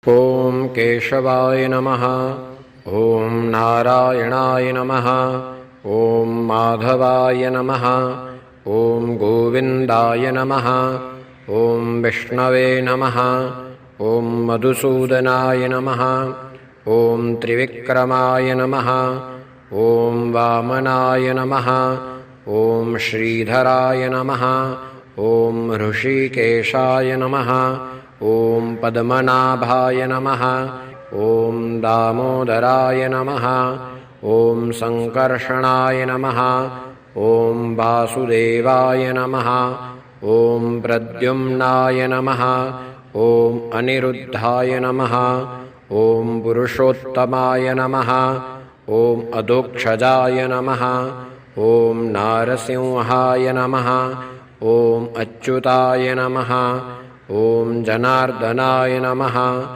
ॐ केशवाय नमः। ॐ नारायणाय नमः। ॐ माधवाय नमः। ॐ गोविन्दाय नमः। ॐ विष्णवे नमः। ॐ मधुसूदनाय नमः। ॐ त्रिविक्रमाय नमः। ॐ वामनाय नमः। ॐ श्रीधराय नमः। ॐ ऋषिकेशाय नमः। ॐ पद्मनाभाय नमः। ॐ दामोदराय नमः। ॐ सङ्कर्षणाय नमः। ॐ वासुदेवाय नमः। ॐ प्रद्युम्नाय नमः। ॐ अनिरुद्धाय नमः। ॐ पुरुषोत्तमाय नमः। ॐ अधोक्षजाय नमः। ॐ नारसिंहाय नमः। ॐ अच्युताय नमः। ॐ जनार्दनाय नमः।